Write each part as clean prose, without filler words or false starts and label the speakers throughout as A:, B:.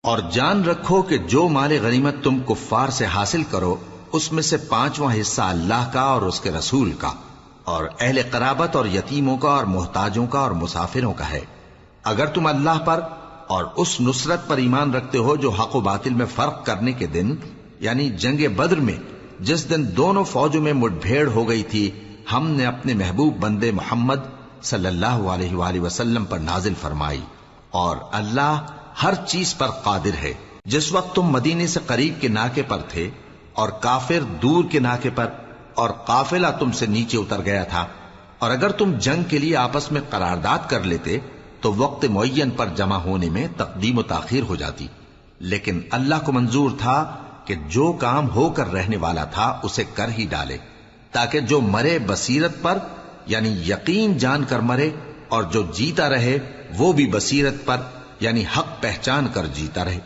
A: اور جان رکھو کہ جو مال غنیمت تم کفار سے حاصل کرو اس میں سے 5واں حصہ اللہ کا اور اس کے رسول کا اور اہل قرابت اور یتیموں کا اور محتاجوں کا اور مسافروں کا ہے، اگر تم اللہ پر اور اس نصرت پر ایمان رکھتے ہو جو حق و باطل میں فرق کرنے کے دن، یعنی جنگ بدر میں جس دن دونوں فوجوں میں مٹ بھیڑ ہو گئی تھی، ہم نے اپنے محبوب بندے محمد صلی اللہ علیہ وآلہ وسلم پر نازل فرمائی، اور اللہ ہر چیز پر قادر ہے۔ جس وقت تم مدینے سے قریب کے ناکے پر تھے اور کافر دور کے ناکے پر، اور قافلہ تم سے نیچے اتر گیا تھا، اور اگر تم جنگ کے لیے آپس میں قرارداد کر لیتے تو وقت معین پر جمع ہونے میں تقدیم و تاخیر ہو جاتی، لیکن اللہ کو منظور تھا کہ جو کام ہو کر رہنے والا تھا اسے کر ہی ڈالے، تاکہ جو مرے بصیرت پر یعنی یقین جان کر مرے، اور جو جیتا رہے وہ بھی بصیرت پر یعنی حق پہچان کر جیتا رہے۔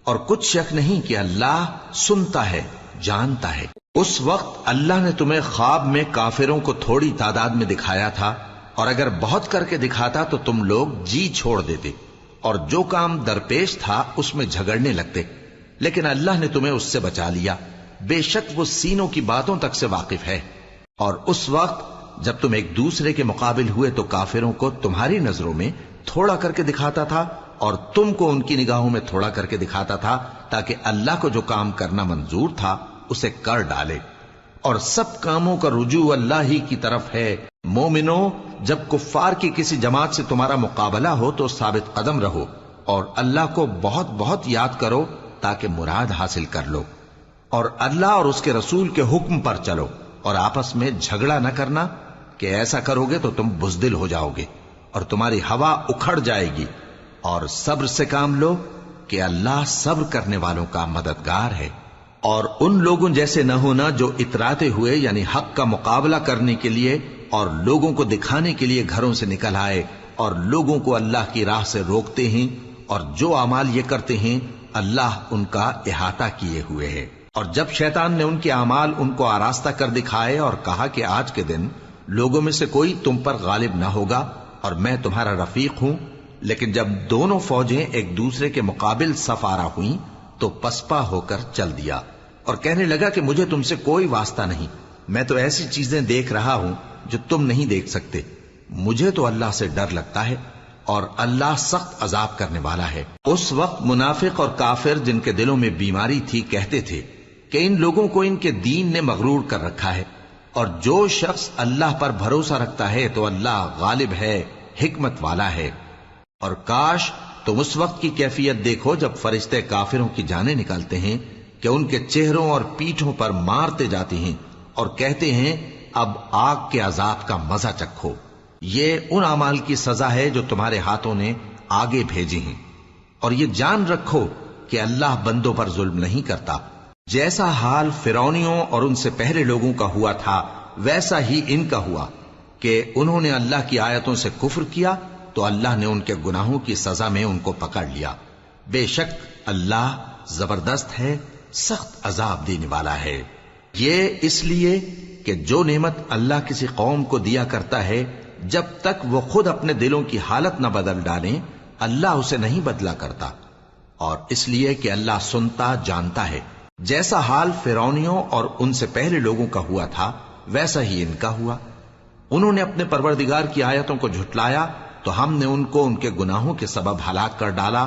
A: اور کچھ شک نہیں کہ اللہ سنتا ہے، جانتا ہے۔ اس وقت اللہ نے تمہیں خواب میں کافروں کو تھوڑی تعداد میں دکھایا تھا، اور اگر بہت کر کے دکھاتا تو تم لوگ جی چھوڑ دیتے اور جو کام درپیش تھا اس میں جھگڑنے لگتے، لیکن اللہ نے تمہیں اس سے بچا لیا، بے شک وہ سینوں کی باتوں تک سے واقف ہے۔ اور اس وقت جب تم ایک دوسرے کے مقابل ہوئے تو کافروں کو تمہاری نظروں میں تھوڑا کر کے دکھاتا تھا اور تم کو ان کی نگاہوں میں تھوڑا کر کے دکھاتا تھا، تاکہ اللہ کو جو کام کرنا منظور تھا اسے کر ڈالے، اور سب کاموں کا رجوع اللہ ہی کی طرف ہے۔ مومنو، جب کفار کی کسی جماعت سے تمہارا مقابلہ ہو تو ثابت قدم رہو اور اللہ کو بہت بہت یاد کرو تاکہ مراد حاصل کر لو، اور اللہ اور اس کے رسول کے حکم پر چلو، اور آپس میں جھگڑا نہ کرنا کہ ایسا کرو گے تو تم بزدل ہو جاؤ گے اور تمہاری ہوا اکھڑ جائے گی، اور صبر سے کام لو کہ اللہ صبر کرنے والوں کا مددگار ہے۔ اور ان لوگوں جیسے نہ ہونا جو اتراتے ہوئے یعنی حق کا مقابلہ کرنے کے لیے اور لوگوں کو دکھانے کے لیے گھروں سے نکل آئے اور لوگوں کو اللہ کی راہ سے روکتے ہیں، اور جو اعمال یہ کرتے ہیں اللہ ان کا احاطہ کیے ہوئے ہے۔ اور جب شیطان نے ان کے اعمال ان کو آراستہ کر دکھائے اور کہا کہ آج کے دن لوگوں میں سے کوئی تم پر غالب نہ ہوگا اور میں تمہارا رفیق ہوں، لیکن جب دونوں فوجیں ایک دوسرے کے مقابل صف آرا ہوئیں تو پسپا ہو کر چل دیا اور کہنے لگا کہ مجھے تم سے کوئی واسطہ نہیں، میں تو ایسی چیزیں دیکھ رہا ہوں جو تم نہیں دیکھ سکتے، مجھے تو اللہ سے ڈر لگتا ہے اور اللہ سخت عذاب کرنے والا ہے۔ اس وقت منافق اور کافر جن کے دلوں میں بیماری تھی کہتے تھے کہ ان لوگوں کو ان کے دین نے مغرور کر رکھا ہے، اور جو شخص اللہ پر بھروسہ رکھتا ہے تو اللہ غالب ہے، حکمت والا ہے۔ اور کاش تم اس وقت کی کیفیت دیکھو جب فرشتے کافروں کی جانیں نکالتے ہیں کہ ان کے چہروں اور پیٹھوں پر مارتے جاتے ہیں اور کہتے ہیں اب آگ کے عذاب کا مزہ چکھو، یہ ان اعمال کی سزا ہے جو تمہارے ہاتھوں نے آگے بھیجی ہیں۔ اور یہ جان رکھو کہ اللہ بندوں پر ظلم نہیں کرتا، جیسا حال فرعونیوں اور ان سے پہلے لوگوں کا ہوا تھا ویسا ہی ان کا ہوا کہ انہوں نے اللہ کی آیتوں سے کفر کیا تو اللہ نے ان کے گناہوں کی سزا میں ان کو پکڑ لیا، بے شک اللہ زبردست ہے، سخت عذاب دینے والا ہے۔ یہ اس لیے کہ جو نعمت اللہ کسی قوم کو دیا کرتا ہے جب تک وہ خود اپنے دلوں کی حالت نہ بدل ڈالیں اللہ اسے نہیں بدلا کرتا، اور اس لیے کہ اللہ سنتا جانتا ہے۔ جیسا حال فرعونیوں اور ان سے پہلے لوگوں کا ہوا تھا ویسا ہی ان کا ہوا، انہوں نے اپنے پروردگار کی آیتوں کو جھٹلایا تو ہم نے ان کو ان کے گناہوں کے سبب ہلاک کر ڈالا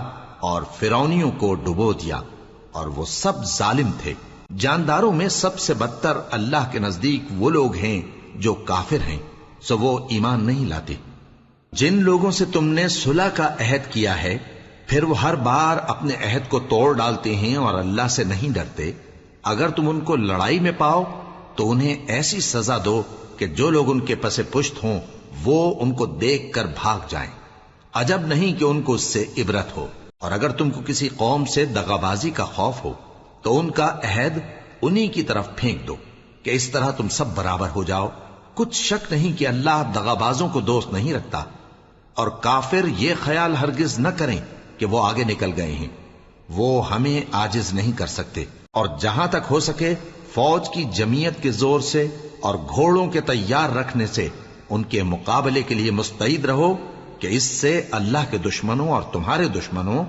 A: اور فرعونیوں کو ڈبو دیا، اور وہ سب ظالم تھے۔ جانداروں میں سب سے بدتر اللہ کے نزدیک وہ لوگ ہیں جو کافر ہیں، سو وہ ایمان نہیں لاتے۔ جن لوگوں سے تم نے صلح کا عہد کیا ہے پھر وہ ہر بار اپنے عہد کو توڑ ڈالتے ہیں اور اللہ سے نہیں ڈرتے، اگر تم ان کو لڑائی میں پاؤ تو انہیں ایسی سزا دو کہ جو لوگ ان کے پس پشت ہوں وہ ان کو دیکھ کر بھاگ جائیں، عجب نہیں کہ ان کو اس سے عبرت ہو۔ اور اگر تم کو کسی قوم سے دغابازی کا خوف ہو تو ان کا عہد انہی کی طرف پھینک دو کہ اس طرح تم سب برابر ہو جاؤ، کچھ شک نہیں کہ اللہ دغابازوں کو دوست نہیں رکھتا۔ اور کافر یہ خیال ہرگز نہ کریں کہ وہ آگے نکل گئے ہیں، وہ ہمیں عاجز نہیں کر سکتے، اور جہاں تک ہو سکے فوج کی جمعیت کے زور سے اور گھوڑوں کے تیار رکھنے سے ان کے مقابلے کے لیے مستعد رہو کہ اس سے اللہ کے دشمنوں اور تمہارے دشمنوں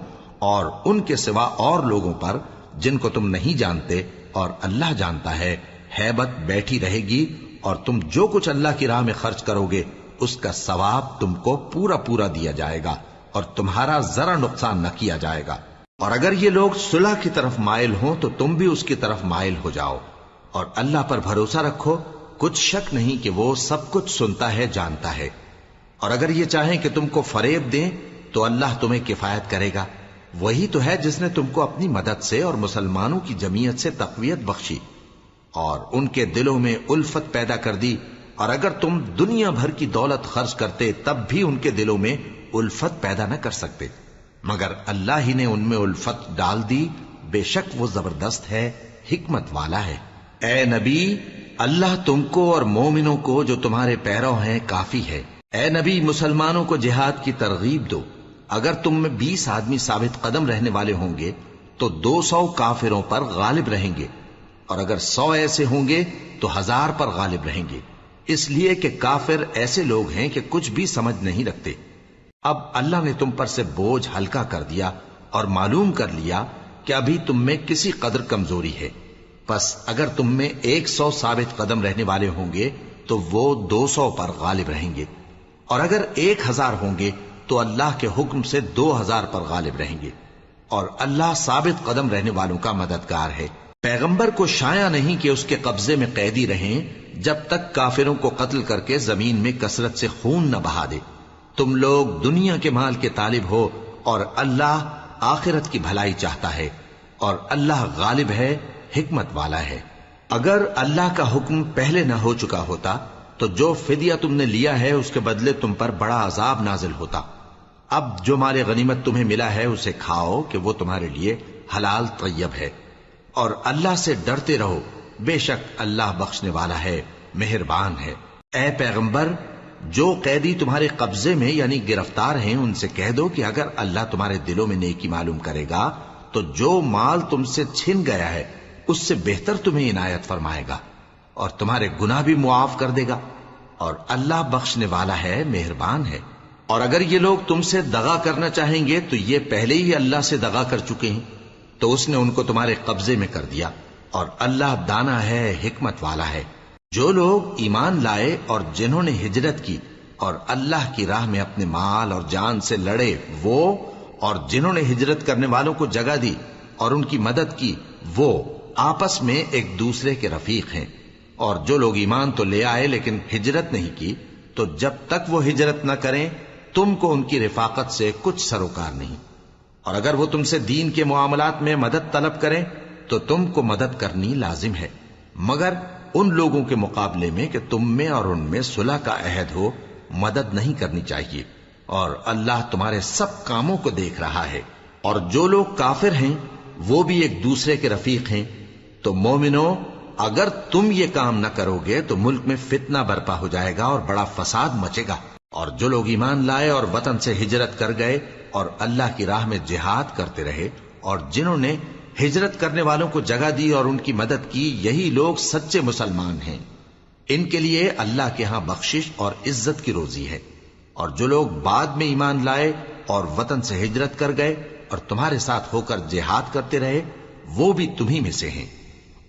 A: اور ان کے سوا اور لوگوں پر جن کو تم نہیں جانتے اور اللہ جانتا ہے ہیبت بیٹھی رہے گی، اور تم جو کچھ اللہ کی راہ میں خرچ کرو گے اس کا ثواب تم کو پورا پورا دیا جائے گا اور تمہارا ذرا نقصان نہ کیا جائے گا۔ اور اگر یہ لوگ صلح کی طرف مائل ہوں تو تم بھی اس کی طرف مائل ہو جاؤ، اور اللہ پر بھروسہ رکھو، کچھ شک نہیں کہ وہ سب کچھ سنتا ہے، جانتا ہے۔ اور اگر یہ چاہیں کہ تم کو فریب دیں تو اللہ تمہیں کفایت کرے گا، وہی تو ہے جس نے تم کو اپنی مدد سے اور مسلمانوں کی جمعیت سے تقویت بخشی اور ان کے دلوں میں الفت پیدا کر دی، اور اگر تم دنیا بھر کی دولت خرچ کرتے تب بھی ان کے دلوں میں الفت پیدا نہ کر سکتے، مگر اللہ ہی نے ان میں الفت ڈال دی، بے شک وہ زبردست ہے، حکمت والا ہے۔ اے نبی، اللہ تم کو اور مومنوں کو جو تمہارے پیرو ہیں کافی ہے۔ اے نبی، مسلمانوں کو جہاد کی ترغیب دو۔ اگر تم میں 20 آدمی ثابت قدم رہنے والے ہوں گے تو 200 کافروں پر غالب رہیں گے، اور اگر 100 ایسے ہوں گے تو 1000 پر غالب رہیں گے، اس لیے کہ کافر ایسے لوگ ہیں کہ کچھ بھی سمجھ نہیں رکھتے۔ اب اللہ نے تم پر سے بوجھ ہلکا کر دیا اور معلوم کر لیا کہ ابھی تم میں کسی قدر کمزوری ہے، پس اگر تم میں 100 ثابت قدم رہنے والے ہوں گے تو وہ 200 پر غالب رہیں گے، اور اگر 1000 ہوں گے تو اللہ کے حکم سے 2000 پر غالب رہیں گے، اور اللہ ثابت قدم رہنے والوں کا مددگار ہے۔ پیغمبر کو شایع نہیں کہ اس کے قبضے میں قیدی رہیں جب تک کافروں کو قتل کر کے زمین میں کثرت سے خون نہ بہا دے۔ تم لوگ دنیا کے مال کے طالب ہو اور اللہ آخرت کی بھلائی چاہتا ہے، اور اللہ غالب ہے، حکمت والا ہے۔ اگر اللہ کا حکم پہلے نہ ہو چکا ہوتا تو جو فدیہ تم نے لیا ہے اس کے بدلے تم پر بڑا عذاب نازل ہوتا۔ اب جو مال غنیمت تمہیں ملا ہے اسے کھاؤ کہ وہ تمہارے لیے حلال طیب ہے، اور اللہ سے ڈرتے رہو، بے شک اللہ بخشنے والا ہے، مہربان ہے۔ اے پیغمبر، جو قیدی تمہارے قبضے میں یعنی گرفتار ہیں ان سے کہہ دو کہ اگر اللہ تمہارے دلوں میں نیکی معلوم کرے گا تو جو مال تم سے چھن گیا ہے اس سے بہتر تمہیں عنایت فرمائے گا اور تمہارے گناہ بھی معاف کر دے گا، اور اللہ بخشنے والا ہے، مہربان ہے۔ اور اگر یہ لوگ تم سے دغا کرنا چاہیں گے تو یہ پہلے ہی اللہ سے دغا کر چکے ہیں، تو اس نے ان کو تمہارے قبضے میں کر دیا، اور اللہ دانا ہے، حکمت والا ہے۔ جو لوگ ایمان لائے اور جنہوں نے ہجرت کی اور اللہ کی راہ میں اپنے مال اور جان سے لڑے، وہ اور جنہوں نے ہجرت کرنے والوں کو جگہ دی اور ان کی مدد کی، وہ آپس میں ایک دوسرے کے رفیق ہیں۔ اور جو لوگ ایمان تو لے آئے لیکن ہجرت نہیں کی، تو جب تک وہ ہجرت نہ کریں تم کو ان کی رفاقت سے کچھ سروکار نہیں، اور اگر وہ تم سے دین کے معاملات میں مدد طلب کریں تو تم کو مدد کرنی لازم ہے، مگر ان لوگوں کے مقابلے میں کہ تم میں اور ان میں صلح کا عہد ہو مدد نہیں کرنی چاہیے، اور اللہ تمہارے سب کاموں کو دیکھ رہا ہے۔ اور جو لوگ کافر ہیں وہ بھی ایک دوسرے کے رفیق ہیں۔ تو مومنو، اگر تم یہ کام نہ کرو گے تو ملک میں فتنہ برپا ہو جائے گا اور بڑا فساد مچے گا۔ اور جو لوگ ایمان لائے اور وطن سے ہجرت کر گئے اور اللہ کی راہ میں جہاد کرتے رہے، اور جنہوں نے ہجرت کرنے والوں کو جگہ دی اور ان کی مدد کی، یہی لوگ سچے مسلمان ہیں۔ ان کے لیے اللہ کے ہاں بخشش اور عزت کی روزی ہے۔ اور جو لوگ بعد میں ایمان لائے اور وطن سے ہجرت کر گئے اور تمہارے ساتھ ہو کر جہاد کرتے رہے، وہ بھی تمہیں میں سے ہیں۔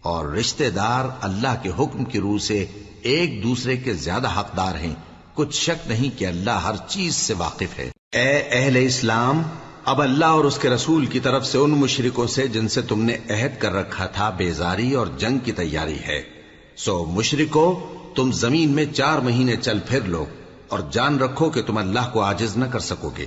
A: اور رشتہ دار اللہ کے حکم کی روح سے ایک دوسرے کے زیادہ حقدار ہیں، کچھ شک نہیں کہ اللہ ہر چیز سے واقف ہے۔ اے اہل اسلام، اب اللہ اور اس کے رسول کی طرف سے ان مشرکوں سے جن سے تم نے عہد کر رکھا تھا بیزاری اور جنگ کی تیاری ہے۔ سو مشرکو، تم زمین میں 4 مہینے چل پھر لو اور جان رکھو کہ تم اللہ کو عاجز نہ کر سکو گے،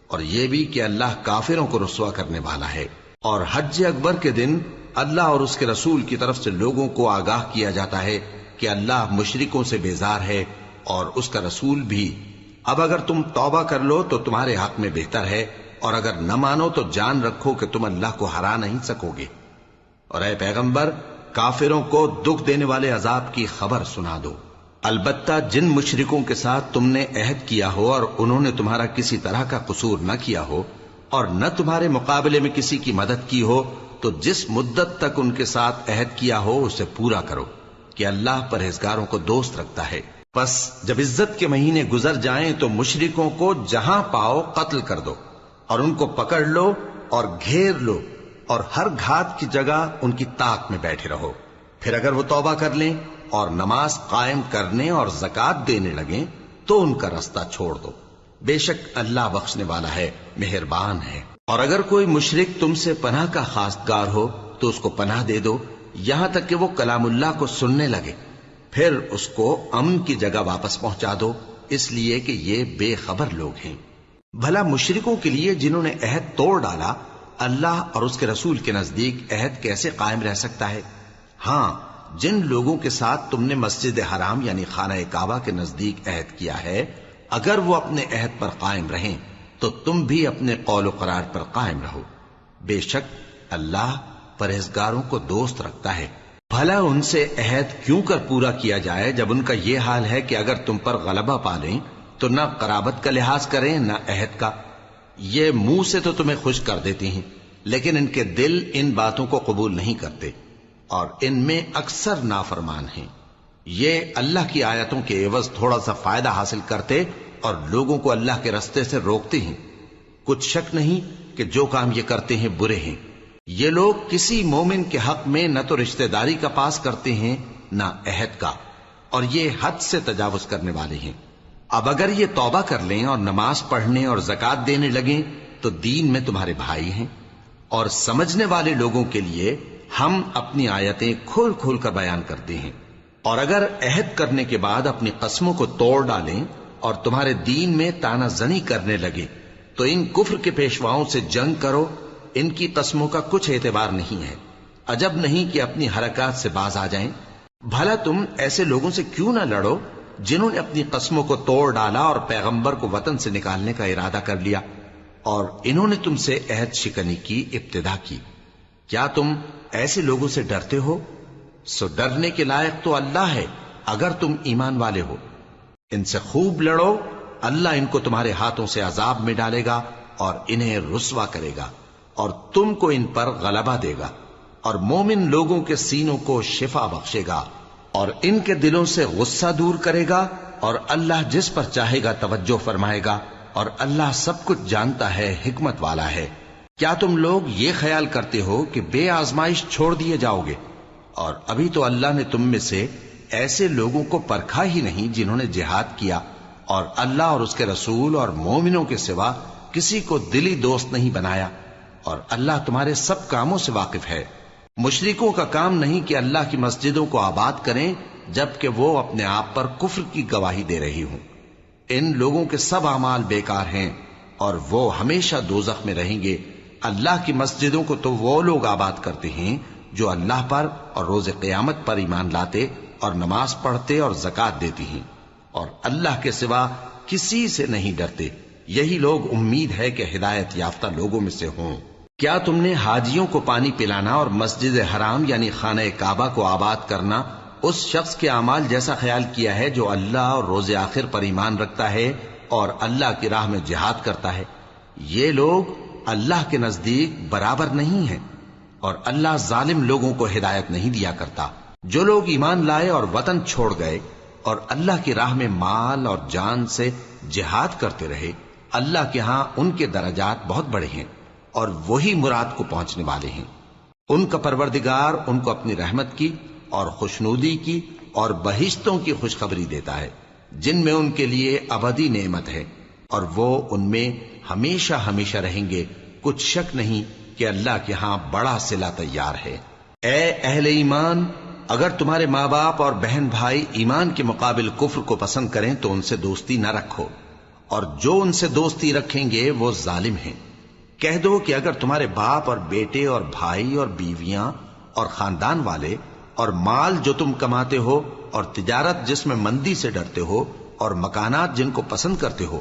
A: اور یہ بھی کہ اللہ کافروں کو رسوا کرنے والا ہے۔ اور حج اکبر کے دن اللہ اور اس کے رسول کی طرف سے لوگوں کو آگاہ کیا جاتا ہے کہ اللہ مشرکوں سے بیزار ہے اور اس کا رسول بھی۔ اب اگر تم توبہ کر لو تو تمہارے حق میں بہتر ہے، اور اگر نہ مانو تو جان رکھو کہ تم اللہ کو ہرا نہیں سکو گے۔ اور اے پیغمبر، کافروں کو دکھ دینے والے عذاب کی خبر سنا دو۔ البتہ جن مشرکوں کے ساتھ تم نے عہد کیا ہو اور انہوں نے تمہارا کسی طرح کا قصور نہ کیا ہو اور نہ تمہارے مقابلے میں کسی کی مدد کی ہو، تو جس مدت تک ان کے ساتھ عہد کیا ہو اسے پورا کرو، کہ اللہ پرہیزگاروں کو دوست رکھتا ہے۔ پس جب عزت کے مہینے گزر جائیں تو مشرکوں کو جہاں پاؤ قتل کر دو، اور ان کو پکڑ لو اور گھیر لو اور ہر گھات کی جگہ ان کی طاق میں بیٹھے رہو. پھر اگر وہ توبہ کر لیں اور نماز قائم کرنے اور زکات دینے لگیں تو ان کا رستہ چھوڑ دو. بے شک اللہ بخشنے والا ہے، مہربان ہے. اور اگر کوئی مشرک تم سے پناہ کا خواستگار ہو تو اس کو پناہ دے دو یہاں تک کہ وہ کلام اللہ کو سننے لگے، پھر اس کو امن کی جگہ واپس پہنچا دو، اس لیے کہ یہ بے خبر لوگ ہیں. بھلا مشرکوں کے لیے جنہوں نے عہد توڑ ڈالا اللہ اور اس کے رسول کے نزدیک عہد کیسے قائم رہ سکتا ہے؟ ہاں، جن لوگوں کے ساتھ تم نے مسجد حرام یعنی خانہ کعبہ کے نزدیک عہد کیا ہے، اگر وہ اپنے عہد پر قائم رہیں تو تم بھی اپنے قول و قرار پر قائم رہو. بے شک اللہ پرہیزگاروں کو دوست رکھتا ہے. بھلا ان سے عہد کیوں کر پورا کیا جائے جب ان کا یہ حال ہے کہ اگر تم پر غلبہ پا لیں تو نہ قرابت کا لحاظ کریں نہ عہد کا. یہ منہ سے تو تمہیں خوش کر دیتی ہیں لیکن ان کے دل ان باتوں کو قبول نہیں کرتے اور ان میں اکثر نافرمان ہیں. یہ اللہ کی آیتوں کے عوض تھوڑا سا فائدہ حاصل کرتے اور لوگوں کو اللہ کے رستے سے روکتے ہیں. کچھ شک نہیں کہ جو کام یہ کرتے ہیں برے ہیں. یہ لوگ کسی مومن کے حق میں نہ تو رشتہ داری کا پاس کرتے ہیں نہ عہد کا، اور یہ حد سے تجاوز کرنے والے ہیں. اب اگر یہ توبہ کر لیں اور نماز پڑھنے اور زکات دینے لگیں تو دین میں تمہارے بھائی ہیں. اور سمجھنے والے لوگوں کے لیے ہم اپنی آیتیں کھول کھول کر بیان کرتے ہیں. اور اگر عہد کرنے کے بعد اپنی قسموں کو توڑ ڈالیں اور تمہارے دین میں تانا زنی کرنے لگے تو ان کفر کے پیشواؤں سے جنگ کرو. ان کی قسموں کا کچھ اعتبار نہیں ہے. عجب نہیں کہ اپنی حرکات سے باز آ جائیں. بھلا تم ایسے لوگوں سے کیوں نہ لڑو جنہوں نے اپنی قسموں کو توڑ ڈالا اور پیغمبر کو وطن سے نکالنے کا ارادہ کر لیا اور انہوں نے تم سے عہد شکنی کی ابتدا کی. کیا تم ایسے لوگوں سے ڈرتے ہو؟ سو ڈرنے کے لائق تو اللہ ہے اگر تم ایمان والے ہو. ان سے خوب لڑو، اللہ ان کو تمہارے ہاتھوں سے عذاب میں ڈالے گا اور انہیں رسوا کرے گا اور تم کو ان پر غلبہ دے گا اور مومن لوگوں کے سینوں کو شفا بخشے گا اور ان کے دلوں سے غصہ دور کرے گا اور اللہ جس پر چاہے گا توجہ فرمائے گا اور اللہ سب کچھ جانتا ہے، حکمت والا ہے. کیا تم لوگ یہ خیال کرتے ہو کہ بے آزمائش چھوڑ دیے جاؤ گے؟ اور ابھی تو اللہ نے تم میں سے ایسے لوگوں کو پرکھا ہی نہیں جنہوں نے جہاد کیا اور اللہ اور اس کے رسول اور مومنوں کے سوا کسی کو دلی دوست نہیں بنایا، اور اللہ تمہارے سب کاموں سے واقف ہے. مشرکوں کا کام نہیں کہ اللہ کی مسجدوں کو آباد کریں جبکہ وہ اپنے آپ پر کفر کی گواہی دے رہی ہوں. ان لوگوں کے سب اعمال بیکار ہیں اور وہ ہمیشہ دوزخ میں رہیں گے. اللہ کی مسجدوں کو تو وہ لوگ آباد کرتے ہیں جو اللہ پر اور روز قیامت پر ایمان لاتے اور نماز پڑھتے اور زکات دیتی ہیں اور اللہ کے سوا کسی سے نہیں ڈرتے. یہی لوگ امید ہے کہ ہدایت یافتہ لوگوں میں سے ہوں. کیا تم نے حاجیوں کو پانی پلانا اور مسجد حرام یعنی خانہ کعبہ کو آباد کرنا اس شخص کے اعمال جیسا خیال کیا ہے جو اللہ اور روز آخر پر ایمان رکھتا ہے اور اللہ کی راہ میں جہاد کرتا ہے؟ یہ لوگ اللہ کے نزدیک برابر نہیں ہیں اور اللہ ظالم لوگوں کو ہدایت نہیں دیا کرتا. جو لوگ ایمان لائے اور وطن چھوڑ گئے اور اللہ کی راہ میں مال اور جان سے جہاد کرتے رہے، اللہ کے ہاں ان کے درجات بہت بڑے ہیں اور وہی مراد کو پہنچنے والے ہیں. ان کا پروردگار ان کو اپنی رحمت کی اور خوشنودی کی اور بہشتوں کی خوشخبری دیتا ہے جن میں ان کے لیے ابدی نعمت ہے اور وہ ان میں ہمیشہ ہمیشہ رہیں گے. کچھ شک نہیں کہ اللہ کے ہاں بڑا صلہ تیار ہے. اے اہل ایمان، اگر تمہارے ماں باپ اور بہن بھائی ایمان کے مقابل کفر کو پسند کریں تو ان سے دوستی نہ رکھو، اور جو ان سے دوستی رکھیں گے وہ ظالم ہیں. کہہ دو کہ اگر تمہارے باپ اور بیٹے اور بھائی اور بیویاں اور خاندان والے اور مال جو تم کماتے ہو اور تجارت جس میں مندی سے ڈرتے ہو اور مکانات جن کو پسند کرتے ہو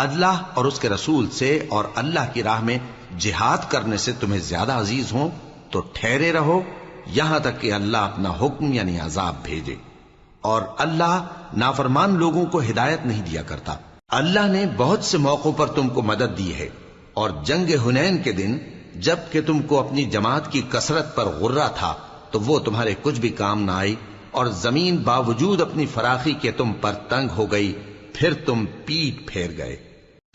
A: اللہ اور اس کے رسول سے اور اللہ کی راہ میں جہاد کرنے سے تمہیں زیادہ عزیز ہوں تو ٹھہرے رہو یہاں تک کہ اللہ اپنا حکم یعنی عذاب بھیجے. اور اللہ نافرمان لوگوں کو ہدایت نہیں دیا کرتا. اللہ نے بہت سے موقعوں پر تم کو مدد دی ہے، اور جنگ حنین کے دن جب کہ تم کو اپنی جماعت کی کثرت پر غرہ تھا تو وہ تمہارے کچھ بھی کام نہ آئی، اور زمین باوجود اپنی فراخی کے تم پر تنگ ہو گئی، پھر تم پیٹ پھیر گئے.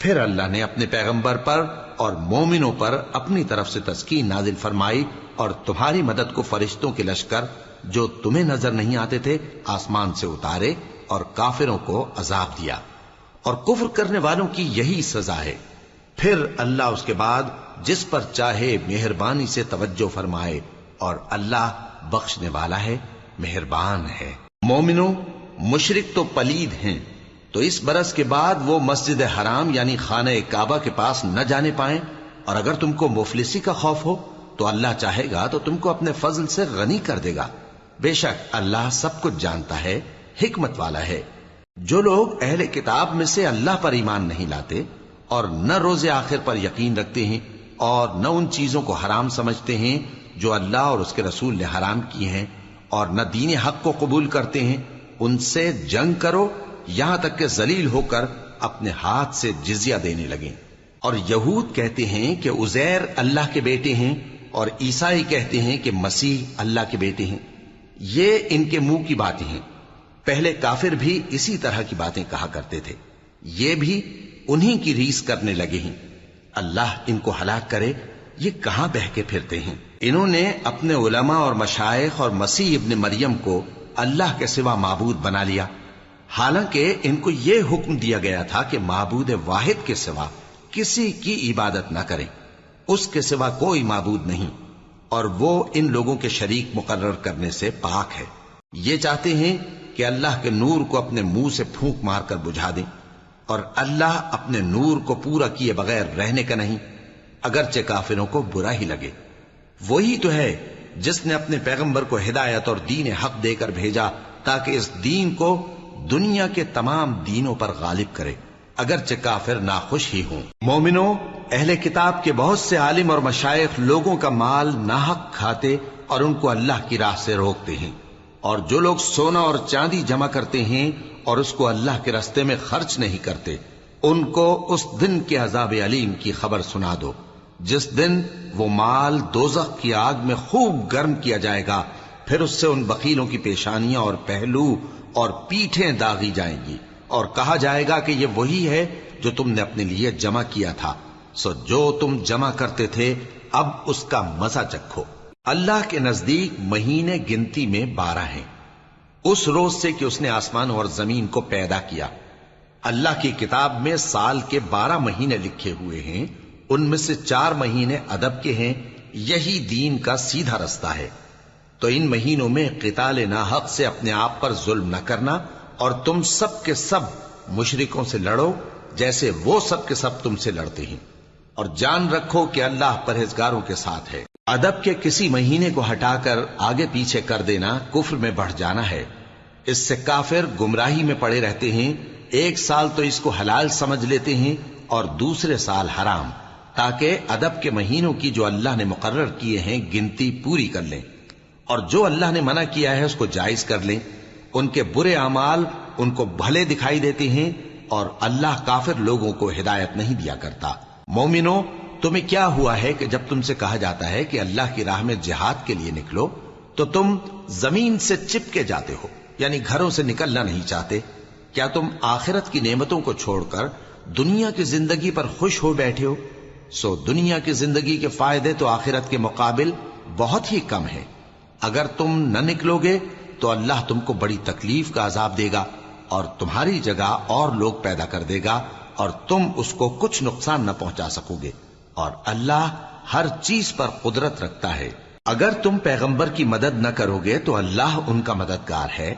A: پھر اللہ نے اپنے پیغمبر پر اور مومنوں پر اپنی طرف سے تسکین نازل فرمائی اور تمہاری مدد کو فرشتوں کے لشکر جو تمہیں نظر نہیں آتے تھے آسمان سے اتارے اور کافروں کو عذاب دیا، اور کفر کرنے والوں کی یہی سزا ہے۔ پھر اللہ اس کے بعد جس پر چاہے مہربانی سے توجہ فرمائے، اور اللہ بخشنے والا ہے، مہربان ہے۔ مومنوں، مشرک تو پلید ہیں، تو اس برس کے بعد وہ مسجد حرام یعنی خانہ کعبہ کے پاس نہ جانے پائیں، اور اگر تم کو مفلسی کا خوف ہو تو اللہ چاہے گا تو تم کو اپنے فضل سے غنی کر دے گا۔ بے شک اللہ سب کچھ جانتا ہے، حکمت والا ہے۔ جو لوگ اہل کتاب میں سے اللہ پر ایمان نہیں لاتے اور نہ روز آخر پر یقین رکھتے ہیں اور نہ ان چیزوں کو حرام سمجھتے ہیں جو اللہ اور اس کے رسول نے حرام کی ہیں، اور نہ دین حق کو قبول کرتے ہیں، ان سے جنگ کرو یہاں تک کہ ذلیل ہو کر اپنے ہاتھ سے جزیہ دینے لگیں۔ اور یہود کہتے ہیں کہ عزیر اللہ کے بیٹے ہیں، اور عیسائی کہتے ہیں کہ مسیح اللہ کے بیٹے ہیں۔ یہ ان کے منہ کی باتیں ہیں، پہلے کافر بھی اسی طرح کی باتیں کہا کرتے تھے، یہ بھی انہی کی ریس کرنے لگے ہیں۔ اللہ ان کو ہلاک کرے، یہ کہاں بہکے پھرتے ہیں۔ انہوں نے اپنے علماء اور مشائخ اور مسیح ابن مریم کو اللہ کے سوا معبود بنا لیا، حالانکہ ان کو یہ حکم دیا گیا تھا کہ معبود واحد کے سوا کسی کی عبادت نہ کریں، اس کے سوا کوئی معبود نہیں، اور وہ ان لوگوں کے شریک مقرر کرنے سے پاک ہے۔ یہ چاہتے ہیں کہ اللہ کے نور کو اپنے منہ سے پھونک مار کر بجھا دیں، اور اللہ اپنے نور کو پورا کیے بغیر رہنے کا نہیں، اگرچہ کافروں کو برا ہی لگے۔ وہی تو ہے جس نے اپنے پیغمبر کو ہدایت اور دین حق دے کر بھیجا تاکہ اس دین کو دنیا کے تمام دینوں پر غالب کرے، اگرچہ کافر ناخوش ہی ہوں۔ مومنوں، اہل کتاب کے بہت سے عالم اور مشائخ لوگوں کا مال ناحق کھاتے اور ان کو اللہ کی راہ سے روکتے ہیں، اور جو لوگ سونا اور چاندی جمع کرتے ہیں اور اس کو اللہ کے راستے میں خرچ نہیں کرتے، ان کو اس دن کے عذاب علیم کی خبر سنا دو، جس دن وہ مال دوزخ کی آگ میں خوب گرم کیا جائے گا، پھر اس سے ان بخیلوں کی پیشانیاں اور پہلو اور پیٹھیں داغی جائیں گی، اور کہا جائے گا کہ یہ وہی ہے جو تم نے اپنے لیے جمع کیا تھا، سو جو تم جمع کرتے تھے اب اس کا مزہ چکھو۔ اللہ کے نزدیک مہینے گنتی میں 12 ہیں، اس روز سے کہ اس نے آسمان اور زمین کو پیدا کیا۔ اللہ کی کتاب میں سال کے 12 مہینے لکھے ہوئے ہیں، ان میں سے 4 مہینے ادب کے ہیں، یہی دین کا سیدھا رستہ ہے۔ تو ان مہینوں میں قتال ناحق سے اپنے آپ پر ظلم نہ کرنا، اور تم سب کے سب مشرکوں سے لڑو جیسے وہ سب کے سب تم سے لڑتے ہیں، اور جان رکھو کہ اللہ پرہیزگاروں کے ساتھ ہے۔ ادب کے کسی مہینے کو ہٹا کر آگے پیچھے کر دینا کفر میں بڑھ جانا ہے، اس سے کافر گمراہی میں پڑے رہتے ہیں۔ ایک سال تو اس کو حلال سمجھ لیتے ہیں اور دوسرے سال حرام، تاکہ ادب کے مہینوں کی جو اللہ نے مقرر کیے ہیں گنتی پوری کر لیں، اور جو اللہ نے منع کیا ہے اس کو جائز کر لیں۔ ان کے برے اعمال ان کو بھلے دکھائی دیتے ہیں، اور اللہ کافر لوگوں کو ہدایت نہیں دیا کرتا۔ مومنوں، تمہیں کیا ہوا ہے کہ جب تم سے کہا جاتا ہے کہ اللہ کی راہ میں جہاد کے لیے نکلو تو تم زمین سے چپکے جاتے ہو، یعنی گھروں سے نکلنا نہیں چاہتے؟ کیا تم آخرت کی نعمتوں کو چھوڑ کر دنیا کی زندگی پر خوش ہو بیٹھے ہو؟ سو دنیا کی زندگی کے فائدے تو آخرت کے مقابل بہت ہی کم ہے۔ اگر تم نہ نکلو گے تو اللہ تم کو بڑی تکلیف کا عذاب دے گا، اور تمہاری جگہ اور لوگ پیدا کر دے گا، اور تم اس کو کچھ نقصان نہ پہنچا سکو گے، اور اللہ ہر چیز پر قدرت رکھتا ہے۔ اگر تم پیغمبر کی مدد نہ کرو گے تو اللہ ان کا مددگار ہے۔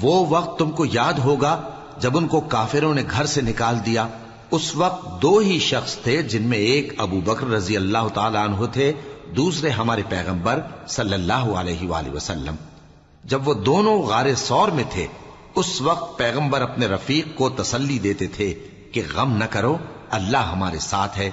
A: وہ وقت تم کو یاد ہوگا جب ان کو کافروں نے گھر سے نکال دیا، اس وقت 2 ہی شخص تھے، جن میں ایک ابو بکر رضی اللہ تعالی عنہ تھے، دوسرے ہمارے پیغمبر صلی اللہ علیہ وآلہ وسلم۔ جب وہ دونوں غار ثور میں تھے، اس وقت پیغمبر اپنے رفیق کو تسلی دیتے تھے کہ غم نہ کرو، اللہ ہمارے ساتھ ہے۔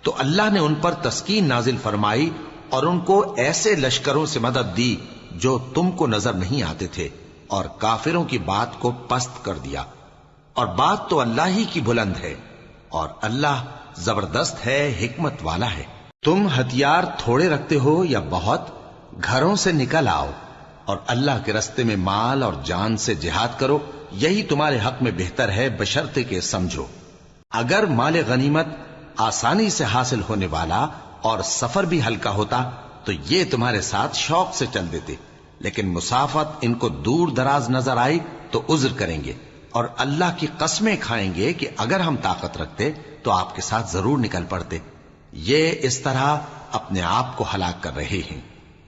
A: تو اللہ نے ان پر تسکین نازل فرمائی اور ان کو ایسے لشکروں سے مدد دی جو تم کو نظر نہیں آتے تھے، اور کافروں کی بات کو پست کر دیا۔ اور بات تو اللہ ہی کی بلند ہے، اور اللہ زبردست ہے، حکمت والا ہے۔ تم ہتھیار تھوڑے رکھتے ہو یا بہت، گھروں سے نکل آؤ اور اللہ کے راستے میں مال اور جان سے جہاد کرو، یہی تمہارے حق میں بہتر ہے، بشرطے کہ سمجھو۔ اگر مال غنیمت آسانی سے حاصل ہونے والا اور سفر بھی ہلکا ہوتا تو یہ تمہارے ساتھ شوق سے چل دیتے، لیکن مسافت ان کو دور دراز نظر آئی تو عذر کریں گے اور اللہ کی قسمیں کھائیں گے کہ اگر ہم طاقت رکھتے تو آپ کے ساتھ ضرور نکل پڑتے۔ یہ اس طرح اپنے آپ کو ہلاک کر رہے ہیں،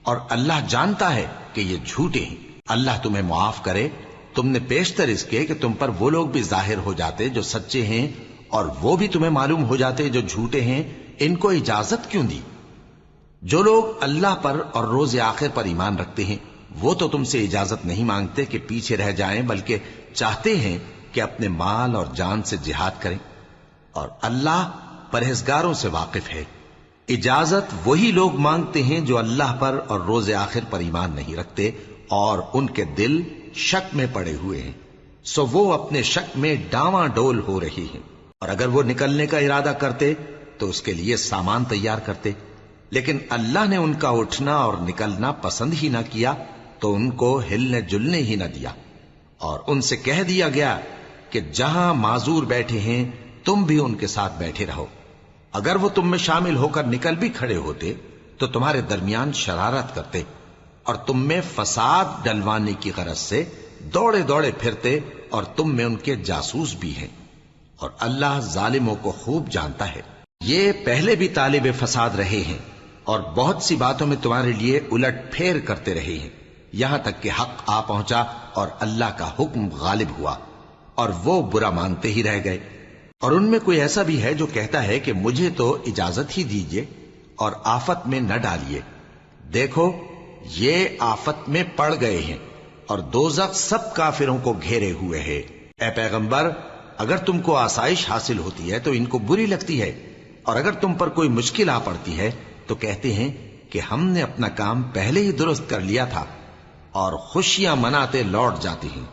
A: اور اللہ جانتا ہے کہ یہ جھوٹے ہیں۔ اللہ تمہیں معاف کرے، تم نے پیشتر اس کے کہ تم پر وہ لوگ بھی ظاہر ہو جاتے جو سچے ہیں، اور وہ بھی تمہیں معلوم ہو جاتے جو جھوٹے ہیں۔ ان کو اجازت کیوں دی؟ جو لوگ اللہ پر اور روز آخر پر ایمان رکھتے ہیں وہ تو تم سے اجازت نہیں مانگتے کہ پیچھے رہ جائیں، بلکہ چاہتے ہیں کہ اپنے مال اور جان سے جہاد کریں، اور اللہ پرہیزگاروں سے واقف ہے۔ اجازت وہی لوگ مانگتے ہیں جو اللہ پر اور روز آخر پر ایمان نہیں رکھتے اور ان کے دل شک میں پڑے ہوئے ہیں، سو وہ اپنے شک میں ڈاواں ڈول ہو رہی ہیں۔ اور اگر وہ نکلنے کا ارادہ کرتے تو اس کے لیے سامان تیار کرتے، لیکن اللہ نے ان کا اٹھنا اور نکلنا پسند ہی نہ کیا تو ان کو ہلنے جلنے ہی نہ دیا، اور ان سے کہہ دیا گیا کہ جہاں معذور بیٹھے ہیں تم بھی ان کے ساتھ بیٹھے رہو۔ اگر وہ تم میں شامل ہو کر نکل بھی کھڑے ہوتے تو تمہارے درمیان شرارت کرتے اور تم میں فساد ڈلوانے کی غرض سے دوڑے دوڑے پھرتے، اور تم میں ان کے جاسوس بھی ہیں، اور اللہ ظالموں کو خوب جانتا ہے۔ یہ پہلے بھی طالب فساد رہے ہیں اور بہت سی باتوں میں تمہارے لیے الٹ پھیر کرتے رہے ہیں، یہاں تک کہ حق آ پہنچا اور اللہ کا حکم غالب ہوا، اور وہ برا مانتے ہی رہ گئے۔ اور ان میں کوئی ایسا بھی ہے جو کہتا ہے کہ مجھے تو اجازت ہی دیجئے اور آفت میں نہ ڈالیے۔ دیکھو یہ آفت میں پڑ گئے ہیں اور دوزخ سب کافروں کو گھیرے ہوئے ہے۔ اے پیغمبر، اگر تم کو آسائش حاصل ہوتی ہے تو ان کو بری لگتی ہے، اور اگر تم پر کوئی مشکل آ پڑتی ہے تو کہتے ہیں کہ ہم نے اپنا کام پہلے ہی درست کر لیا تھا، اور خوشیاں مناتے لوٹ جاتے ہیں۔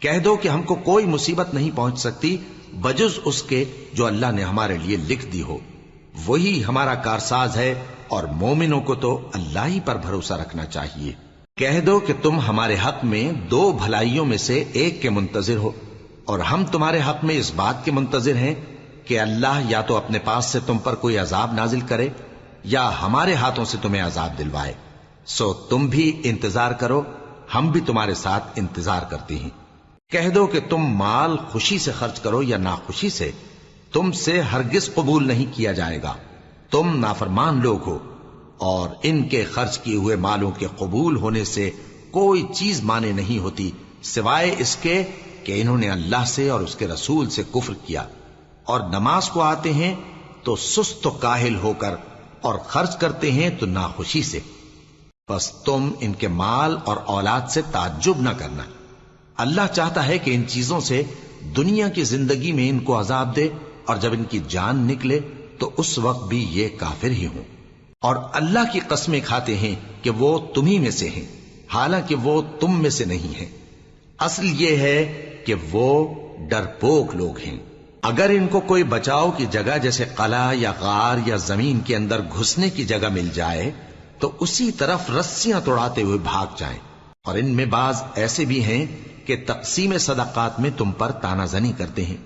A: کہہ دو کہ ہم کو کوئی مصیبت نہیں پہنچ سکتی بجز اس کے جو اللہ نے ہمارے لیے لکھ دی ہو، وہی ہمارا کارساز ہے، اور مومنوں کو تو اللہ ہی پر بھروسہ رکھنا چاہیے۔ کہہ دو کہ تم ہمارے حق میں دو بھلائیوں میں سے ایک کے منتظر ہو، اور ہم تمہارے حق میں اس بات کے منتظر ہیں کہ اللہ یا تو اپنے پاس سے تم پر کوئی عذاب نازل کرے یا ہمارے ہاتھوں سے تمہیں عذاب دلوائے، سو تم بھی انتظار کرو، ہم بھی تمہارے ساتھ انتظار کرتے ہیں۔ کہہ دو کہ تم مال خوشی سے خرچ کرو یا ناخوشی سے، تم سے ہرگز قبول نہیں کیا جائے گا، تم نافرمان لوگ ہو، اور ان کے خرچ کیے ہوئے مالوں کے قبول ہونے سے کوئی چیز مانے نہیں ہوتی سوائے اس کے کہ انہوں نے اللہ سے اور اس کے رسول سے کفر کیا، اور نماز کو آتے ہیں تو سست و کاہل ہو کر، اور خرچ کرتے ہیں تو ناخوشی سے۔ بس تم ان کے مال اور اولاد سے تعجب نہ کرنا، اللہ چاہتا ہے کہ ان چیزوں سے دنیا کی زندگی میں ان کو عذاب دے، اور جب ان کی جان نکلے تو اس وقت بھی یہ کافر ہی ہوں، اور اللہ کی قسمیں کھاتے ہیں کہ وہ تمہیں میں سے ہیں، حالانکہ وہ تم میں سے نہیں ہیں۔ اصل یہ ہے کہ وہ ڈرپوک لوگ ہیں۔ اگر ان کو کوئی بچاؤ کی جگہ جیسے قلعہ یا غار یا زمین کے اندر گھسنے کی جگہ مل جائے تو اسی طرف رسیاں توڑاتے ہوئے بھاگ جائیں، اور ان میں بعض ایسے بھی ہیں کہ تقسیم صدقات میں تم پر تانا زنی کرتے ہیں۔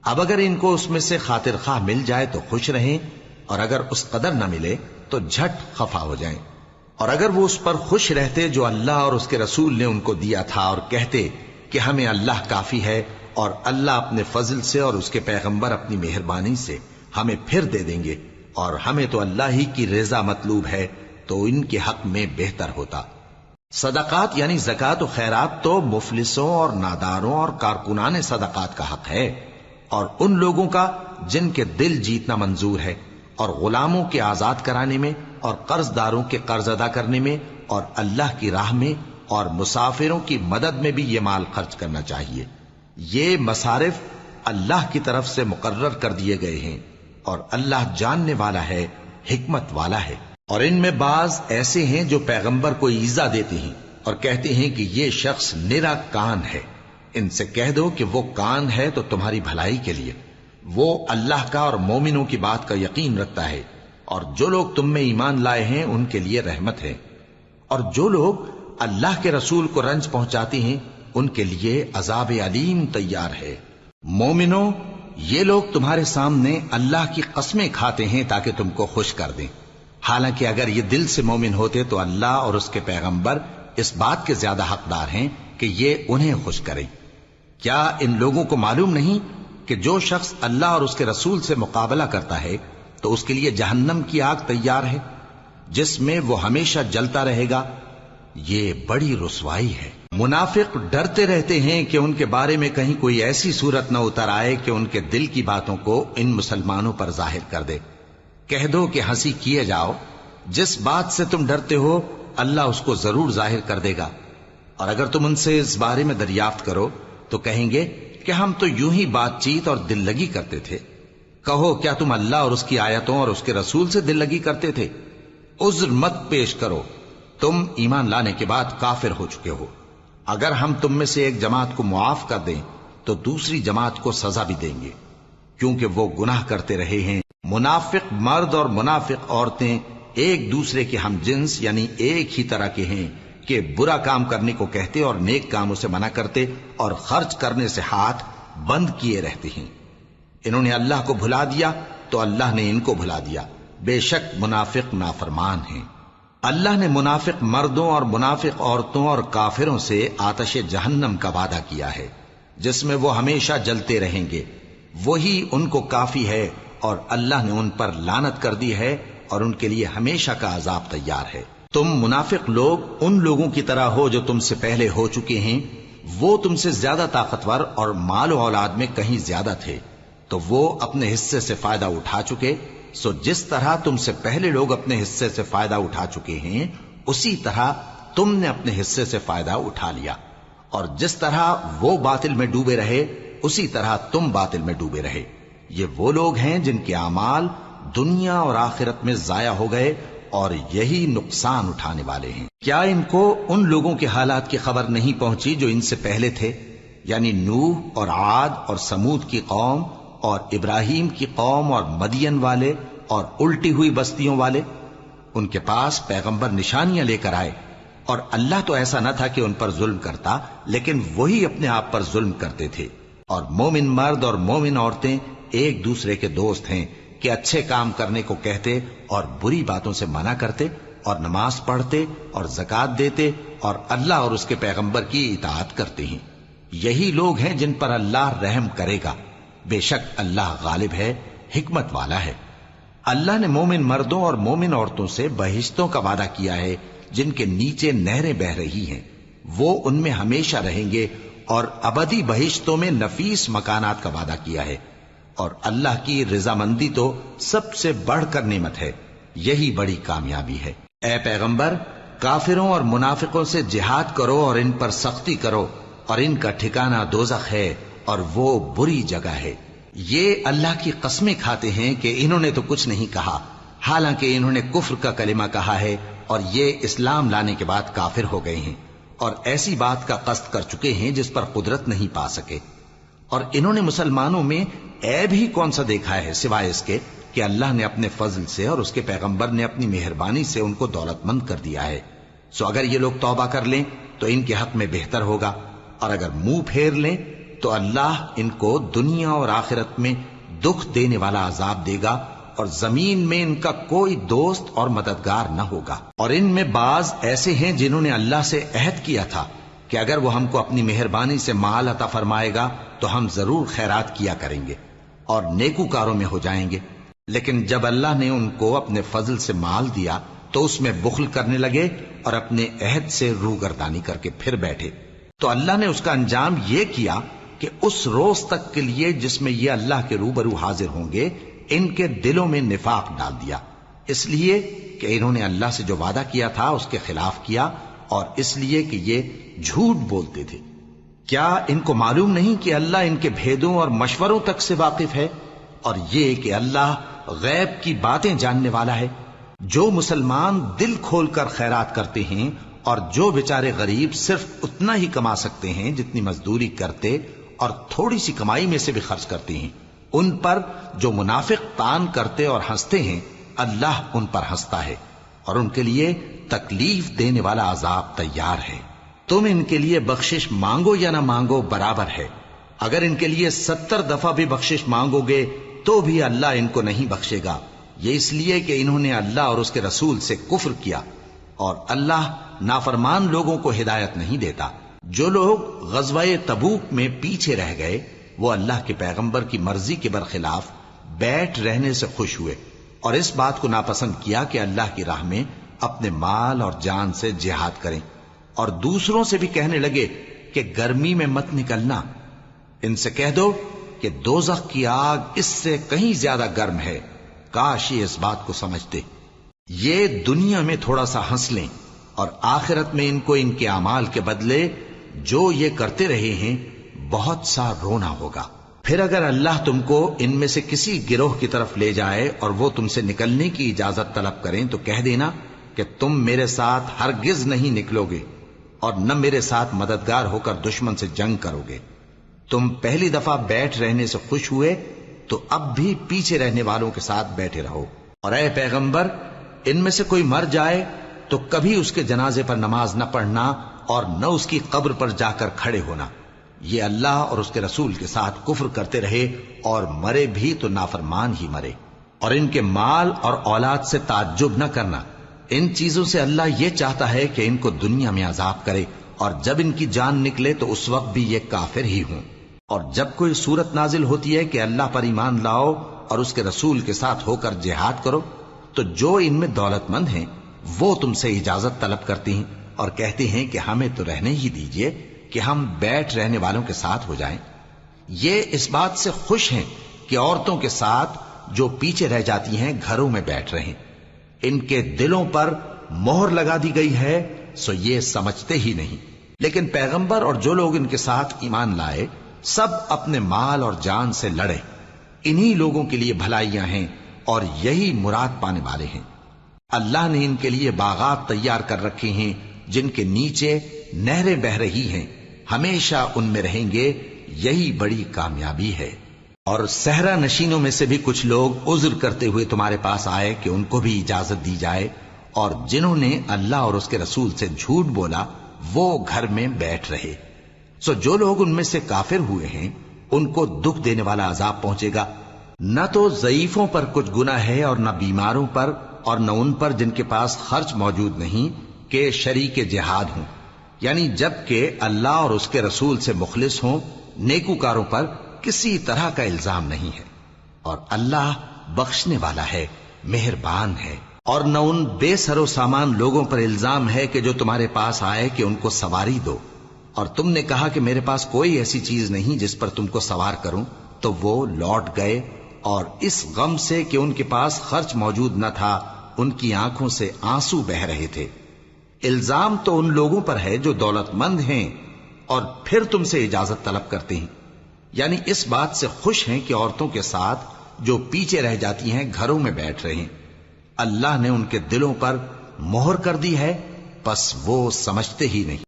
A: اب اگر ان کو اس میں سے خاطر خواہ مل جائے تو خوش رہیں، اور اگر اس قدر نہ ملے تو جھٹ خفا ہو جائیں۔ اور اگر وہ اس پر خوش رہتے جو اللہ اور اس کے رسول نے ان کو دیا تھا، اور کہتے کہ ہمیں اللہ کافی ہے، اور اللہ اپنے فضل سے اور اس کے پیغمبر اپنی مہربانی سے ہمیں پھر دے دیں گے، اور ہمیں تو اللہ ہی کی رضا مطلوب ہے، تو ان کے حق میں بہتر ہوتا۔ صدقات یعنی زکوٰۃ و خیرات تو مفلسوں اور ناداروں اور کارکنان صدقات کا حق ہے، اور ان لوگوں کا جن کے دل جیتنا منظور ہے، اور غلاموں کے آزاد کرانے میں، اور قرض داروں کے قرض ادا کرنے میں، اور اللہ کی راہ میں، اور مسافروں کی مدد میں بھی یہ مال خرچ کرنا چاہیے۔ یہ مصارف اللہ کی طرف سے مقرر کر دیے گئے ہیں، اور اللہ جاننے والا ہے، حکمت والا ہے۔ اور ان میں بعض ایسے ہیں جو پیغمبر کو ایذا دیتے ہیں اور کہتے ہیں کہ یہ شخص نرا کان ہے۔ ان سے کہہ دو کہ وہ کان ہے تو تمہاری بھلائی کے لیے، وہ اللہ کا اور مومنوں کی بات کا یقین رکھتا ہے، اور جو لوگ تم میں ایمان لائے ہیں ان کے لیے رحمت ہے، اور جو لوگ اللہ کے رسول کو رنج پہنچاتے ہیں ان کے لیے عذاب علیم تیار ہے۔ مومنوں، یہ لوگ تمہارے سامنے اللہ کی قسمیں کھاتے ہیں تاکہ تم کو خوش کر دیں، حالانکہ اگر یہ دل سے مومن ہوتے تو اللہ اور اس کے پیغمبر اس بات کے زیادہ حقدار ہیں کہ یہ انہیں خوش کریں۔ کیا ان لوگوں کو معلوم نہیں کہ جو شخص اللہ اور اس کے رسول سے مقابلہ کرتا ہے تو اس کے لیے جہنم کی آگ تیار ہے جس میں وہ ہمیشہ جلتا رہے گا؟ یہ بڑی رسوائی ہے۔ منافق ڈرتے رہتے ہیں کہ ان کے بارے میں کہیں کوئی ایسی صورت نہ اتر آئے کہ ان کے دل کی باتوں کو ان مسلمانوں پر ظاہر کر دے۔ کہہ دو کہ ہنسی کیے جاؤ، جس بات سے تم ڈرتے ہو اللہ اس کو ضرور ظاہر کر دے گا، اور اگر تم ان سے اس بارے میں دریافت کرو تو کہیں گے کہ ہم تو یوں ہی بات چیت اور دل لگی کرتے تھے۔ کہو کیا تم اللہ اور اس کی آیتوں اور اس کے رسول سے دل لگی کرتے تھے؟ عذر مت پیش کرو، تم ایمان لانے کے بعد کافر ہو چکے ہو۔ اگر ہم تم میں سے ایک جماعت کو معاف کر دیں تو دوسری جماعت کو سزا بھی دیں گے، کیونکہ وہ گناہ کرتے رہے ہیں۔ منافق مرد اور منافق عورتیں ایک دوسرے کے ہم جنس یعنی ایک ہی طرح کے ہیں کہ برا کام کرنے کو کہتے اور نیک کاموں سے منع کرتے اور خرچ کرنے سے ہاتھ بند کیے رہتے ہیں۔ انہوں نے اللہ کو بھلا دیا تو اللہ نے ان کو بھلا دیا، بے شک منافق نافرمان ہیں۔ اللہ نے منافق مردوں اور منافق عورتوں اور کافروں سے آتش جہنم کا وعدہ کیا ہے جس میں وہ ہمیشہ جلتے رہیں گے، وہی ان کو کافی ہے، اور اللہ نے ان پر لعنت کر دی ہے اور ان کے لیے ہمیشہ کا عذاب تیار ہے۔ تم منافق لوگ ان لوگوں کی طرح ہو جو تم سے پہلے ہو چکے ہیں، وہ تم سے زیادہ طاقتور اور مال و اولاد میں کہیں زیادہ تھے تو وہ اپنے حصے سے فائدہ اٹھا چکے، سو جس طرح تم سے پہلے لوگ اپنے حصے سے فائدہ اٹھا چکے ہیں اسی طرح تم نے اپنے حصے سے فائدہ اٹھا لیا، اور جس طرح وہ باطل میں ڈوبے رہے اسی طرح تم باطل میں ڈوبے رہے۔ یہ وہ لوگ ہیں جن کے اعمال دنیا اور آخرت میں ضائع ہو گئے اور یہی نقصان اٹھانے والے ہیں۔ کیا ان کو ان لوگوں کے حالات کی خبر نہیں پہنچی جو ان سے پہلے تھے، یعنی نوح اور عاد اور سمود کی قوم اور ابراہیم کی قوم اور مدین والے اور الٹی ہوئی بستیوں والے؟ ان کے پاس پیغمبر نشانیاں لے کر آئے، اور اللہ تو ایسا نہ تھا کہ ان پر ظلم کرتا، لیکن وہی اپنے آپ پر ظلم کرتے تھے۔ اور مومن مرد اور مومن عورتیں ایک دوسرے کے دوست ہیں کہ اچھے کام کرنے کو کہتے اور بری باتوں سے منع کرتے اور نماز پڑھتے اور زکوٰۃ دیتے اور اللہ اور اس کے پیغمبر کی اطاعت کرتے ہیں۔ یہی لوگ ہیں جن پر اللہ رحم کرے گا، بے شک اللہ غالب ہے، حکمت والا ہے۔ اللہ نے مومن مردوں اور مومن عورتوں سے بہشتوں کا وعدہ کیا ہے جن کے نیچے نہریں بہ رہی ہیں، وہ ان میں ہمیشہ رہیں گے، اور ابدی بہشتوں میں نفیس مکانات کا وعدہ کیا ہے۔ اور اللہ کی رضامندی تو سب سے بڑھ کر نعمت ہے، یہی بڑی کامیابی ہے۔ اے پیغمبر، کافروں اور منافقوں سے جہاد کرو اور ان پر سختی کرو، اور ان کا ٹھکانہ دوزخ ہے اور وہ بری جگہ ہے۔ یہ اللہ کی قسمیں کھاتے ہیں کہ انہوں نے تو کچھ نہیں کہا، حالانکہ انہوں نے کفر کا کلمہ کہا ہے اور یہ اسلام لانے کے بعد کافر ہو گئے ہیں، اور ایسی بات کا قصد کر چکے ہیں جس پر قدرت نہیں پا سکے۔ اور انہوں نے مسلمانوں میں عیب ہی کون سا دیکھا ہے سوائے اس کے کہ اللہ نے اپنے فضل سے اور اس کے پیغمبر نے اپنی مہربانی سے ان کو دولت مند کر دیا ہے۔ سو اگر یہ لوگ توبہ کر لیں تو ان کے حق میں بہتر ہوگا، اور اگر منہ پھیر لیں تو اللہ ان کو دنیا اور آخرت میں دکھ دینے والا عذاب دے گا، اور زمین میں ان کا کوئی دوست اور مددگار نہ ہوگا۔ اور ان میں بعض ایسے ہیں جنہوں نے اللہ سے عہد کیا تھا کہ اگر وہ ہم کو اپنی مہربانی سے مال عطا فرمائے گا تو ہم ضرور خیرات کیا کریں گے اور نیکوکاروں میں ہو جائیں گے، لیکن جب اللہ نے ان کو اپنے فضل سے مال دیا تو اس میں بخل کرنے لگے اور اپنے عہد سے روگردانی کر کے پھر بیٹھے۔ تو اللہ نے اس کا انجام یہ کیا کہ اس روز تک کے لیے جس میں یہ اللہ کے روبرو حاضر ہوں گے ان کے دلوں میں نفاق ڈال دیا، اس لیے کہ انہوں نے اللہ سے جو وعدہ کیا تھا اس کے خلاف کیا، اور اس لیے کہ یہ جھوٹ بولتے تھے۔ کیا ان کو معلوم نہیں کہ اللہ ان کے بھیدوں اور مشوروں تک سے واقف ہے، اور یہ کہ اللہ غیب کی باتیں جاننے والا ہے؟ جو مسلمان دل کھول کر خیرات کرتے ہیں اور جو بیچارے غریب صرف اتنا ہی کما سکتے ہیں جتنی مزدوری کرتے اور تھوڑی سی کمائی میں سے بھی خرچ کرتے ہیں، ان پر جو منافق تان کرتے اور ہنستے ہیں اللہ ان پر ہنستا ہے، اور ان کے لیے تکلیف دینے والا عذاب تیار ہے۔ تم ان کے لیے بخشش مانگو یا نہ مانگو برابر ہے، اگر ان کے لیے 70 دفعہ بھی بخشش مانگو گے تو بھی اللہ ان کو نہیں بخشے گا، یہ اس لیے کہ انہوں نے اللہ اور اس کے رسول سے کفر کیا، اور اللہ نافرمان لوگوں کو ہدایت نہیں دیتا۔ جو لوگ غزوہ تبوک میں پیچھے رہ گئے وہ اللہ کے پیغمبر کی مرضی کے برخلاف بیٹھ رہنے سے خوش ہوئے اور اس بات کو ناپسند کیا کہ اللہ کی راہ میں اپنے مال اور جان سے جہاد کریں، اور دوسروں سے بھی کہنے لگے کہ گرمی میں مت نکلنا، ان سے کہہ دو کہ دوزخ کی آگ اس سے کہیں زیادہ گرم ہے، کاش یہ اس بات کو سمجھتے۔ یہ دنیا میں تھوڑا سا ہنس لیں اور آخرت میں ان کو ان کے اعمال کے بدلے جو یہ کرتے رہے ہیں بہت سا رونا ہوگا۔ پھر اگر اللہ تم کو ان میں سے کسی گروہ کی طرف لے جائے اور وہ تم سے نکلنے کی اجازت طلب کریں تو کہہ دینا کہ تم میرے ساتھ ہرگز نہیں نکلو گے اور نہ میرے ساتھ مددگار ہو کر دشمن سے جنگ کرو گے۔ تم پہلی دفعہ بیٹھ رہنے سے خوش ہوئے تو اب بھی پیچھے رہنے والوں کے ساتھ بیٹھے رہو، اور اے پیغمبر ان میں سے کوئی مر جائے تو کبھی اس کے جنازے پر نماز نہ پڑھنا اور نہ اس کی قبر پر جا کر کھڑے ہونا۔ یہ اللہ اور اس کے رسول کے ساتھ کفر کرتے رہے اور مرے بھی تو نافرمان ہی مرے۔ اور ان کے مال اور اولاد سے تعجب نہ کرنا، ان چیزوں سے اللہ یہ چاہتا ہے کہ ان کو دنیا میں عذاب کرے، اور جب ان کی جان نکلے تو اس وقت بھی یہ کافر ہی ہوں۔ اور جب کوئی صورت نازل ہوتی ہے کہ اللہ پر ایمان لاؤ اور اس کے رسول کے ساتھ ہو کر جہاد کرو، تو جو ان میں دولت مند ہیں وہ تم سے اجازت طلب کرتی ہیں اور کہتے ہیں کہ ہمیں تو رہنے ہی دیجئے کہ ہم بیٹھ رہنے والوں کے ساتھ ہو جائیں۔ یہ اس بات سے خوش ہیں کہ عورتوں کے ساتھ جو پیچھے رہ جاتی ہیں گھروں میں بیٹھ رہیں، ان کے دلوں پر مہر لگا دی گئی ہے سو یہ سمجھتے ہی نہیں۔ لیکن پیغمبر اور جو لوگ ان کے ساتھ ایمان لائے سب اپنے مال اور جان سے لڑے، انہی لوگوں کے لیے بھلائیاں ہیں اور یہی مراد پانے والے ہیں۔ اللہ نے ان کے لیے باغات تیار کر رکھے ہیں جن کے نیچے نہریں بہ رہی ہیں، ہمیشہ ان میں رہیں گے، یہی بڑی کامیابی ہے۔ اور صحرا نشینوں میں سے بھی کچھ لوگ عذر کرتے ہوئے تمہارے پاس آئے کہ ان کو بھی اجازت دی جائے، اور جنہوں نے اللہ اور اس کے رسول سے جھوٹ بولا وہ گھر میں بیٹھ رہے۔ سو جو لوگ ان میں سے کافر ہوئے ہیں ان کو دکھ دینے والا عذاب پہنچے گا، نہ تو ضعیفوں پر کچھ گناہ ہے اور نہ بیماروں پر اور نہ ان پر جن کے پاس خرچ موجود نہیں کہ شریک جہاد ہوں، یعنی جب کہ اللہ اور اس کے رسول سے مخلص ہوں، نیکوکاروں پر کسی طرح کا الزام نہیں ہے، اور اللہ بخشنے والا ہے، مہربان ہے۔ اور نہ ان بے سر و سامان لوگوں پر الزام ہے کہ جو تمہارے پاس آئے کہ ان کو سواری دو، اور تم نے کہا کہ میرے پاس کوئی ایسی چیز نہیں جس پر تم کو سوار کروں، تو وہ لوٹ گئے، اور اس غم سے کہ ان کے پاس خرچ موجود نہ تھا ان کی آنکھوں سے آنسو بہ رہے تھے۔ الزام تو ان لوگوں پر ہے جو دولت مند ہیں اور پھر تم سے اجازت طلب کرتے ہیں، یعنی اس بات سے خوش ہیں کہ عورتوں کے ساتھ جو پیچھے رہ جاتی ہیں گھروں میں بیٹھ رہے ہیں۔ اللہ نے ان کے دلوں پر مہر کر دی ہے، پس وہ سمجھتے ہی نہیں۔